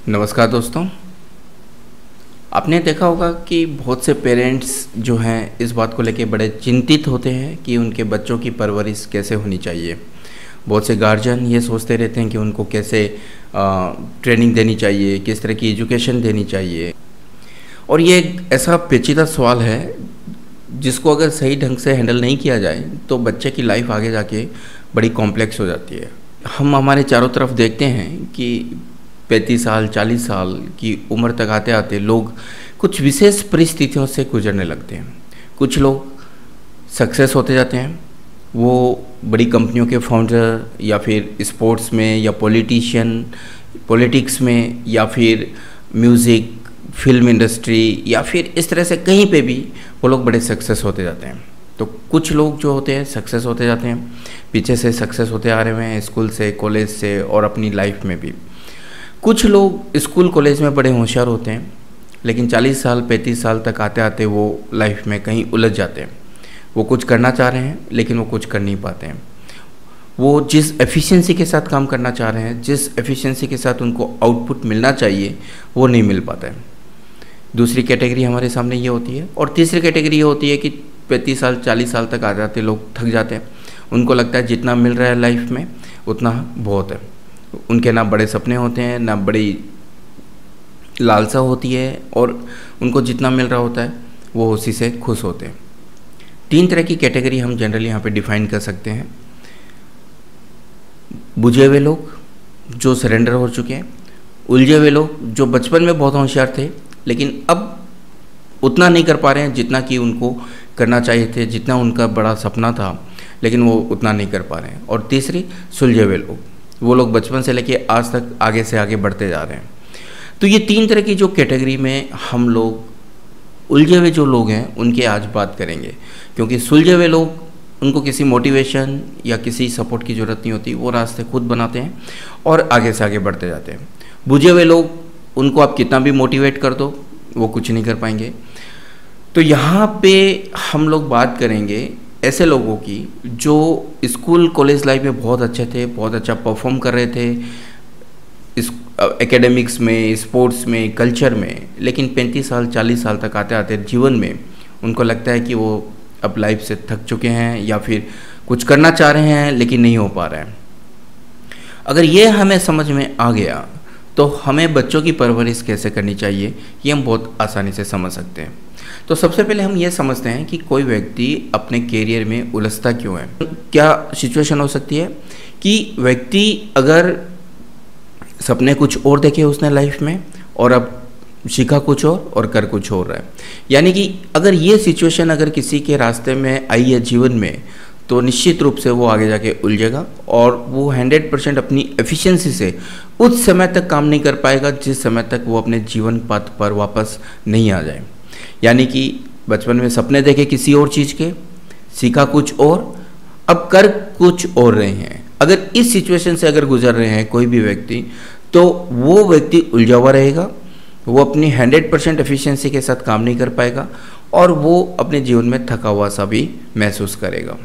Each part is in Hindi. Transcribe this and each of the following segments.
नमस्कार दोस्तों। आपने देखा होगा कि बहुत से पेरेंट्स जो हैं इस बात को लेके बड़े चिंतित होते हैं कि उनके बच्चों की परवरिश कैसे होनी चाहिए। बहुत से गार्जियन ये सोचते रहते हैं कि उनको कैसे ट्रेनिंग देनी चाहिए, किस तरह की एजुकेशन देनी चाहिए। और ये एक ऐसा पेचीदा सवाल है जिसको अगर सही ढंग से हैंडल नहीं किया जाए तो बच्चे की लाइफ आगे जाके बड़ी कॉम्प्लेक्स हो जाती है। हम हमारे चारों तरफ देखते हैं कि 35 साल 40 साल की उम्र तक आते आते लोग कुछ विशेष परिस्थितियों से गुजरने लगते हैं। कुछ लोग सक्सेस होते जाते हैं, वो बड़ी कंपनियों के फाउंडर या फिर स्पोर्ट्स में या पॉलिटिक्स में या फिर म्यूज़िक फिल्म इंडस्ट्री या फिर इस तरह से कहीं पे भी वो लोग बड़े सक्सेस होते जाते हैं। तो कुछ लोग जो होते हैं सक्सेस होते जाते हैं, पीछे से सक्सेस होते आ रहे हैं, स्कूल से, कॉलेज से और अपनी लाइफ में भी। कुछ लोग स्कूल कॉलेज में बड़े होशियार होते हैं लेकिन 40 साल 35 साल तक आते आते वो लाइफ में कहीं उलझ जाते हैं। वो कुछ करना चाह रहे हैं लेकिन वो कुछ कर नहीं पाते हैं। वो जिस एफिशिएंसी के साथ काम करना चाह रहे हैं, जिस एफिशिएंसी के साथ उनको आउटपुट मिलना चाहिए, वो नहीं मिल पाता है। दूसरी कैटेगरी हमारे सामने ये होती है। और तीसरी कैटेगरी ये होती है कि 35 साल 40 साल तक आ जाते लोग थक जाते हैं। उनको लगता है जितना मिल रहा है लाइफ में उतना बहुत है। उनके ना बड़े सपने होते हैं, ना बड़ी लालसा होती है, और उनको जितना मिल रहा होता है वो उसी से खुश होते हैं। 3 तरह की कैटेगरी हम जनरली यहाँ पे डिफाइन कर सकते हैं। बुझे हुए लोग जो सरेंडर हो चुके हैं, उलझे हुए लोग जो बचपन में बहुत होशियार थे लेकिन अब उतना नहीं कर पा रहे हैं जितना कि उनको करना चाहिए थे, जितना उनका बड़ा सपना था लेकिन वो उतना नहीं कर पा रहे हैं। और तीसरी सुलझे हुए लोग, वो लोग बचपन से लेके आज तक आगे से आगे बढ़ते जा रहे हैं। तो ये 3 तरह की जो कैटेगरी में हम लोग उलझे हुए जो लोग हैं उनकी आज बात करेंगे। क्योंकि सुलझे हुए लोग, उनको किसी मोटिवेशन या किसी सपोर्ट की ज़रूरत नहीं होती, वो रास्ते खुद बनाते हैं और आगे से आगे बढ़ते जाते हैं। बुझे हुए लोग, उनको आप कितना भी मोटिवेट कर दो वो कुछ नहीं कर पाएंगे। तो यहाँ पे हम लोग बात करेंगे ऐसे लोगों की जो स्कूल कॉलेज लाइफ में बहुत अच्छे थे, बहुत अच्छा परफॉर्म कर रहे थे इस एकेडमिक्स में, स्पोर्ट्स में, कल्चर में, लेकिन 35 साल 40 साल तक आते आते जीवन में उनको लगता है कि वो अब लाइफ से थक चुके हैं या फिर कुछ करना चाह रहे हैं लेकिन नहीं हो पा रहा है। अगर ये हमें समझ में आ गया तो हमें बच्चों की परवरिश कैसे करनी चाहिए ये हम बहुत आसानी से समझ सकते हैं। तो सबसे पहले हम ये समझते हैं कि कोई व्यक्ति अपने करियर में उलझता क्यों है। क्या सिचुएशन हो सकती है कि व्यक्ति अगर सपने कुछ और देखे उसने लाइफ में और अब सीखा कुछ और कर कुछ और रहा है। यानी कि अगर ये सिचुएशन अगर किसी के रास्ते में आई है जीवन में तो निश्चित रूप से वो आगे जाके उलझेगा और वो 100% अपनी एफिशिएंसी से उस समय तक काम नहीं कर पाएगा जिस समय तक वो अपने जीवन पथ पर वापस नहीं आ जाए। यानी कि बचपन में सपने देखे किसी और चीज़ के, सीखा कुछ और, अब कर कुछ और रहे हैं। अगर इस सिचुएशन से अगर गुजर रहे हैं कोई भी व्यक्ति तो वो व्यक्ति उलझा हुआ रहेगा, वो अपनी 100% एफिशिएंसी के साथ काम नहीं कर पाएगा और वो अपने जीवन में थका हुआ सा भी महसूस करेगा।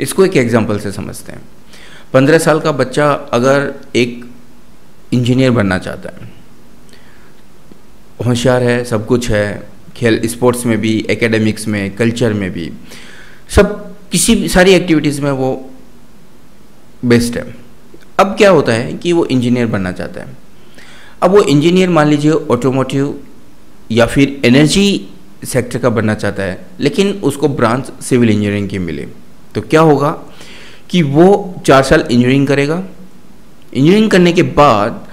इसको एक एग्जांपल से समझते हैं। 15 साल का बच्चा अगर एक इंजीनियर बनना चाहता है, होशियार है, सब कुछ है, खेल स्पोर्ट्स में भी, एकेडमिक्स में, कल्चर में भी, सब किसी भी सारी एक्टिविटीज़ में वो बेस्ट है। अब क्या होता है कि वो इंजीनियर बनना चाहता है। अब वो इंजीनियर मान लीजिए ऑटोमोटिव या फिर एनर्जी सेक्टर का बनना चाहता है लेकिन उसको ब्रांच सिविल इंजीनियरिंग की मिले तो क्या होगा कि वो 4 साल इंजीनियरिंग करेगा। इंजीनियरिंग करने के बाद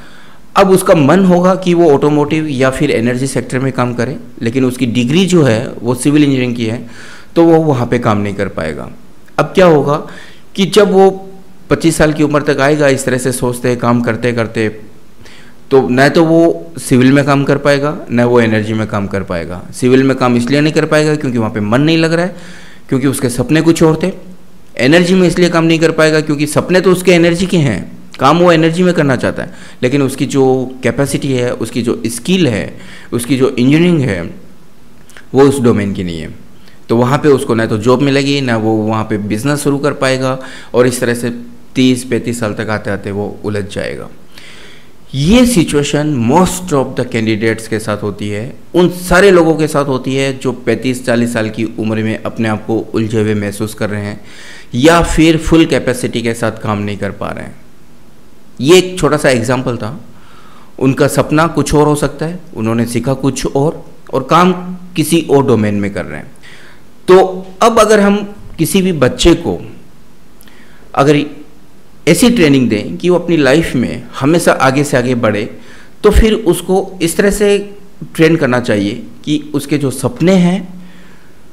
अब उसका मन होगा कि वो ऑटोमोटिव या फिर एनर्जी सेक्टर में काम करे, लेकिन उसकी डिग्री जो है वो सिविल इंजीनियरिंग की है तो वो वहाँ पे काम नहीं कर पाएगा। अब क्या होगा कि जब वो 25 साल की उम्र तक आएगा इस तरह से सोचते काम करते करते, तो न तो वो सिविल में काम कर पाएगा न वो एनर्जी में काम कर पाएगा। सिविल में काम इसलिए नहीं कर पाएगा क्योंकि वहाँ पे मन नहीं लग रहा है, क्योंकि उसके सपने कुछ और थे। एनर्जी में इसलिए काम नहीं कर पाएगा क्योंकि सपने तो उसके एनर्जी के हैं, काम वो एनर्जी में करना चाहता है, लेकिन उसकी जो कैपेसिटी है, उसकी जो स्किल है, उसकी जो इंजीनियरिंग है वो उस डोमेन की नहीं है। तो वहाँ पे उसको ना तो जॉब मिलेगी ना वो वहाँ पे बिजनेस शुरू कर पाएगा और इस तरह से 30-35 साल तक आते आते वो उलझ जाएगा। ये situation most of the candidates के साथ होती है, उन सारे लोगों के साथ होती है जो 35-40 साल की उम्र में अपने आप को उलझे हुए महसूस कर रहे हैं या फिर फुल कैपेसिटी के साथ काम नहीं कर पा रहे हैं। ये एक छोटा सा एग्जाम्पल था। उनका सपना कुछ और हो सकता है, उन्होंने सीखा कुछ और काम किसी और डोमेन में कर रहे हैं। तो अब अगर हम किसी भी बच्चे को अगर ऐसी ट्रेनिंग दें कि वो अपनी लाइफ में हमेशा आगे से आगे बढ़े, तो फिर उसको इस तरह से ट्रेन करना चाहिए कि उसके जो सपने हैं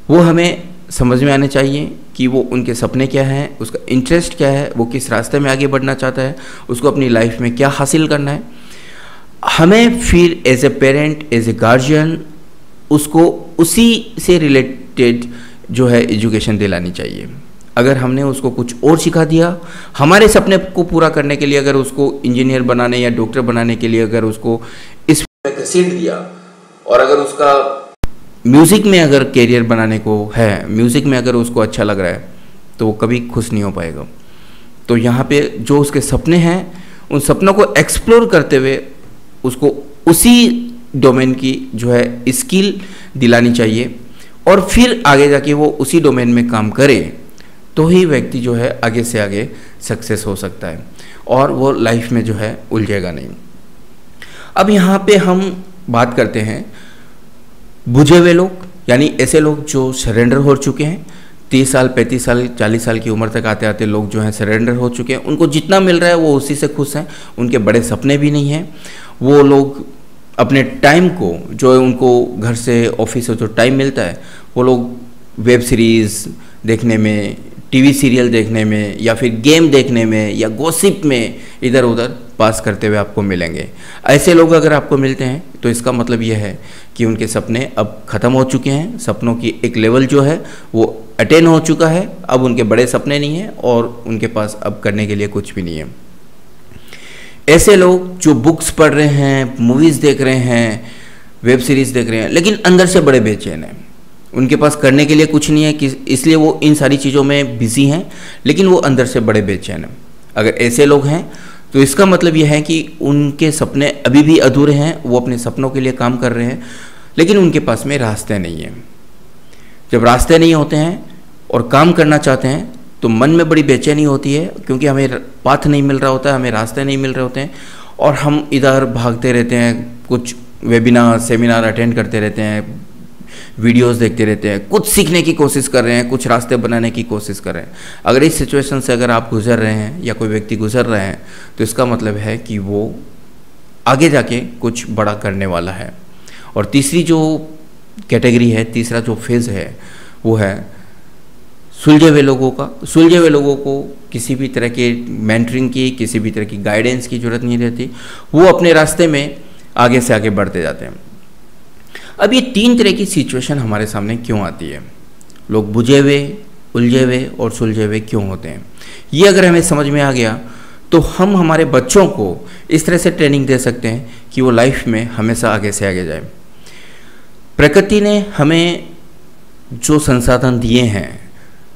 वो हमें समझ में आने चाहिए कि वो उनके सपने क्या हैं, उसका इंटरेस्ट क्या है, वो किस रास्ते में आगे बढ़ना चाहता है, उसको अपनी लाइफ में क्या हासिल करना है। हमें फिर as a parent, as a guardian उसको उसी से रिलेटेड जो है एजुकेशन दिलानी चाहिए। अगर हमने उसको कुछ और सिखा दिया, हमारे सपने को पूरा करने के लिए अगर उसको इंजीनियर बनाने या डॉक्टर बनाने के लिए अगर उसको इस में घसीट दिया, और अगर उसका म्यूज़िक में अगर कैरियर बनाने को है, म्यूज़िक में अगर उसको अच्छा लग रहा है, तो वो कभी खुश नहीं हो पाएगा। तो यहाँ पे जो उसके सपने हैं, उन सपनों को एक्सप्लोर करते हुए उसको उसी डोमेन की जो है स्किल दिलानी चाहिए, और फिर आगे जाके वो उसी डोमेन में काम करे, तो ही व्यक्ति जो है आगे से आगे सक्सेस हो सकता है और वो लाइफ में जो है उलझेगा नहीं। अब यहाँ पे हम बात करते हैं बुझे हुए लोग, यानी ऐसे लोग जो सरेंडर हो चुके हैं। 30 साल, 35 साल, 40 साल की उम्र तक आते आते लोग जो हैं सरेंडर हो चुके हैं। उनको जितना मिल रहा है वो उसी से खुश हैं, उनके बड़े सपने भी नहीं हैं। वो लोग अपने टाइम को, जो उनको घर से ऑफिस से जो टाइम मिलता है, वो लोग वेब सीरीज़ देखने में, टीवी सीरियल देखने में, या फिर गेम देखने में, या गॉसिप में इधर उधर पास करते हुए आपको मिलेंगे। ऐसे लोग अगर आपको मिलते हैं तो इसका मतलब यह है कि उनके सपने अब ख़त्म हो चुके हैं, सपनों की एक लेवल जो है वो अटेन हो चुका है। अब उनके बड़े सपने नहीं हैं और उनके पास अब करने के लिए कुछ भी नहीं है। ऐसे लोग जो बुक्स पढ़ रहे हैं, मूवीज़ देख रहे हैं, वेब सीरीज़ देख रहे हैं, लेकिन अंदर से बड़े बेचैन हैं, उनके पास करने के लिए कुछ नहीं है कि इसलिए वो इन सारी चीज़ों में बिजी हैं, लेकिन वो अंदर से बड़े बेचैन हैं। अगर ऐसे लोग हैं तो इसका मतलब यह है कि उनके सपने अभी भी अधूरे हैं, वो अपने सपनों के लिए काम कर रहे हैं, लेकिन उनके पास में रास्ते नहीं हैं। जब रास्ते नहीं होते हैं और काम करना चाहते हैं तो मन में बड़ी बेचैनी होती है, क्योंकि हमें पाथ नहीं मिल रहा होता है, हमें रास्ते नहीं मिल रहे होते हैं, और हम इधर भागते रहते हैं, कुछ वेबिनार, सेमिनार अटेंड करते रहते हैं, वीडियोस देखते रहते हैं, कुछ सीखने की कोशिश कर रहे हैं, कुछ रास्ते बनाने की कोशिश कर रहे हैं। अगर इस सिचुएशन से अगर आप गुजर रहे हैं या कोई व्यक्ति गुजर रहे हैं, तो इसका मतलब है कि वो आगे जाके कुछ बड़ा करने वाला है। और तीसरी जो कैटेगरी है, तीसरा जो फेज़ है, वो है सुलझे हुए लोगों का। सुलझे हुए लोगों को किसी भी तरह के मेंटरिंग की, किसी भी तरह की गाइडेंस की जरूरत नहीं रहती, वो अपने रास्ते में आगे से आगे बढ़ते जाते हैं। अब ये 3 तरह की सिचुएशन हमारे सामने क्यों आती है? लोग बुझे हुए, उलझे हुए और सुलझे हुए क्यों होते हैं? ये अगर हमें समझ में आ गया तो हम हमारे बच्चों को इस तरह से ट्रेनिंग दे सकते हैं कि वो लाइफ में हमेशा आगे से आगे जाए। प्रकृति ने हमें जो संसाधन दिए हैं,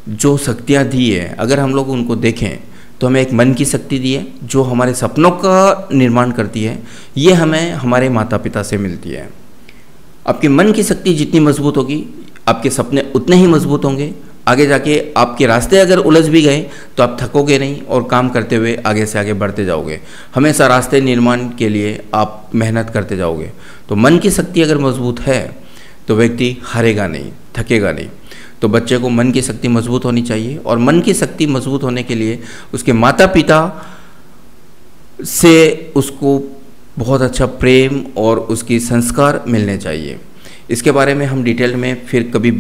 जो शक्तियाँ दी है, अगर हम लोग उनको देखें तो हमें एक मन की शक्ति दी है जो हमारे सपनों का निर्माण करती है। ये हमें हमारे माता पिता से मिलती है। आपके मन की शक्ति जितनी मजबूत होगी, आपके सपने उतने ही मजबूत होंगे। आगे जाके आपके रास्ते अगर उलझ भी गए तो आप थकोगे नहीं और काम करते हुए आगे से आगे बढ़ते जाओगे। हमेशा रास्ते निर्माण के लिए आप मेहनत करते जाओगे। तो मन की शक्ति अगर मजबूत है तो व्यक्ति हारेगा नहीं, थकेगा नहीं। तो बच्चे को मन की शक्ति मजबूत होनी चाहिए, और मन की शक्ति मजबूत होने के लिए उसके माता पिता से उसको बहुत अच्छा प्रेम और उसकी संस्कार मिलने चाहिए। इसके बारे में हम डिटेल में फिर कभी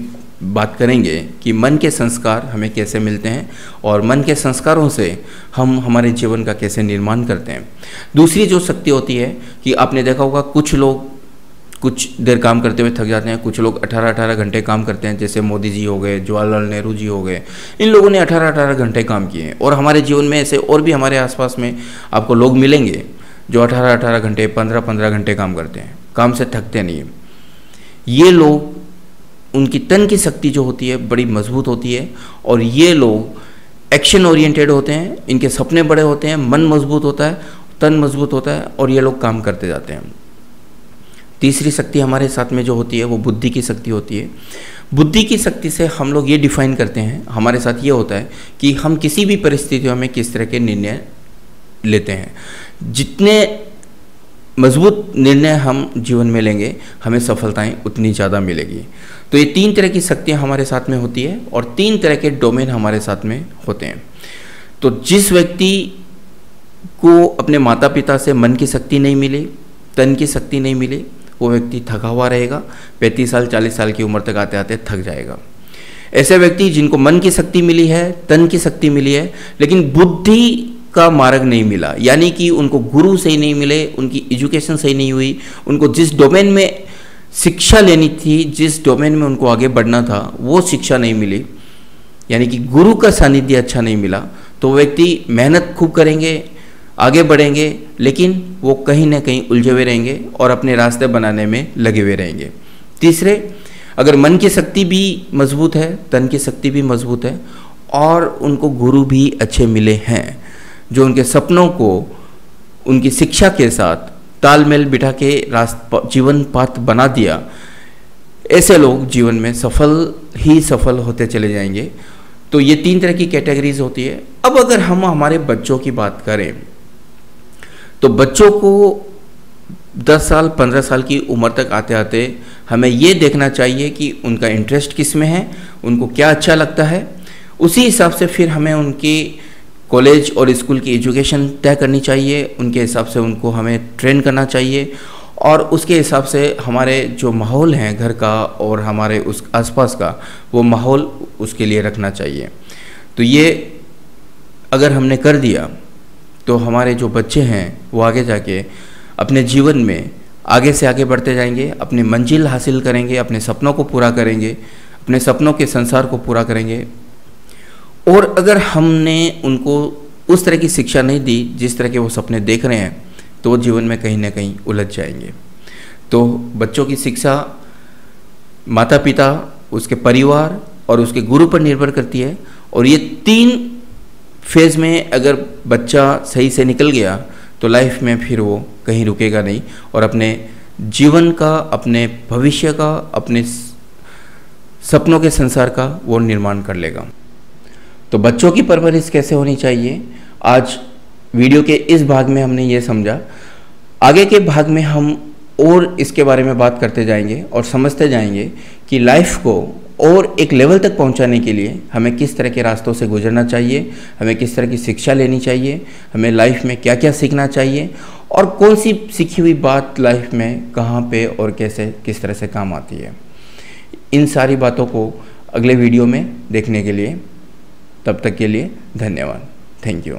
बात करेंगे कि मन के संस्कार हमें कैसे मिलते हैं और मन के संस्कारों से हम हमारे जीवन का कैसे निर्माण करते हैं। दूसरी जो शक्ति होती है कि आपने देखा होगा कुछ लोग कुछ देर काम करते हुए थक जाते हैं, कुछ लोग 18-18 घंटे काम करते हैं, जैसे मोदी जी हो गए, जवाहरलाल नेहरू जी हो गए। इन लोगों ने 18-18 घंटे काम किए हैं, और हमारे जीवन में ऐसे और भी हमारे आसपास में आपको लोग मिलेंगे जो 18-18 घंटे, 15-15 घंटे काम करते हैं, काम से थकते नहीं हैं। ये लोग, उनकी तन की शक्ति जो होती है बड़ी मजबूत होती है, और ये लोग एक्शन ओरिएंटेड होते हैं, इनके सपने बड़े होते हैं, मन मजबूत होता है, तन मजबूत होता है और ये लोग काम करते जाते हैं। तीसरी शक्ति हमारे साथ में जो होती है वो बुद्धि की शक्ति होती है। बुद्धि की शक्ति से हम लोग ये डिफाइन करते हैं, हमारे साथ ये होता है कि हम किसी भी परिस्थितियों में किस तरह के निर्णय लेते हैं। जितने मजबूत निर्णय हम जीवन में लेंगे हमें सफलताएं उतनी ज़्यादा मिलेगी। तो ये 3 तरह की शक्तियाँ हमारे साथ में होती है और 3 तरह के डोमेन हमारे साथ में होते हैं। तो जिस व्यक्ति को अपने माता पिता से मन की शक्ति नहीं मिली, तन की शक्ति नहीं मिली, वो व्यक्ति थका हुआ रहेगा, 35 साल 40 साल की उम्र तक आते आते थक जाएगा। ऐसे व्यक्ति जिनको मन की शक्ति मिली है, तन की शक्ति मिली है, लेकिन बुद्धि का मार्ग नहीं मिला, यानी कि उनको गुरु सही नहीं मिले, उनकी एजुकेशन सही नहीं हुई, उनको जिस डोमेन में शिक्षा लेनी थी, जिस डोमेन में उनको आगे बढ़ना था वो शिक्षा नहीं मिली, यानी कि गुरु का सानिध्य अच्छा नहीं मिला, तो व्यक्ति मेहनत खूब करेंगे, आगे बढ़ेंगे, लेकिन वो कहीं ना कहीं उलझे हुए रहेंगे और अपने रास्ते बनाने में लगे हुए रहेंगे। तीसरे, अगर मन की शक्ति भी मजबूत है, तन की शक्ति भी मजबूत है और उनको गुरु भी अच्छे मिले हैं जो उनके सपनों को उनकी शिक्षा के साथ तालमेल बिठा के जीवन पाथ बना दिया, ऐसे लोग जीवन में सफल होते चले जाएंगे। तो ये 3 तरह की कैटेगरीज होती है। अब अगर हम हमारे बच्चों की बात करें तो बच्चों को 10 साल 15 साल की उम्र तक आते आते हमें ये देखना चाहिए कि उनका इंटरेस्ट किस में है, उनको क्या अच्छा लगता है। उसी हिसाब से फिर हमें उनकी कॉलेज और स्कूल की एजुकेशन तय करनी चाहिए, उनके हिसाब से उनको हमें ट्रेन करना चाहिए और उसके हिसाब से हमारे जो माहौल हैं घर का और हमारे उस आसपास का वो माहौल उसके लिए रखना चाहिए। तो ये अगर हमने कर दिया तो हमारे जो बच्चे हैं वो आगे जाके अपने जीवन में आगे से आगे बढ़ते जाएंगे, अपनी मंजिल हासिल करेंगे, अपने सपनों को पूरा करेंगे, अपने सपनों के संसार को पूरा करेंगे। और अगर हमने उनको उस तरह की शिक्षा नहीं दी जिस तरह के वो सपने देख रहे हैं तो वो जीवन में कहीं ना कहीं उलझ जाएंगे। तो बच्चों की शिक्षा माता पिता, उसके परिवार और उसके गुरु पर निर्भर करती है और ये 3 फेज़ में अगर बच्चा सही से निकल गया तो लाइफ में फिर वो कहीं रुकेगा नहीं और अपने जीवन का, अपने भविष्य का, अपने सपनों के संसार का वो निर्माण कर लेगा। तो बच्चों की परवरिश कैसे होनी चाहिए, आज वीडियो के इस भाग में हमने ये समझा। आगे के भाग में हम और इसके बारे में बात करते जाएंगे और समझते जाएंगे कि लाइफ को और एक लेवल तक पहुंचाने के लिए हमें किस तरह के रास्तों से गुजरना चाहिए, हमें किस तरह की शिक्षा लेनी चाहिए, हमें लाइफ में क्या क्या सीखना चाहिए और कौन सी सीखी हुई बात लाइफ में कहाँ पे और कैसे किस तरह से काम आती है। इन सारी बातों को अगले वीडियो में देखने के लिए, तब तक के लिए धन्यवाद। Thank you.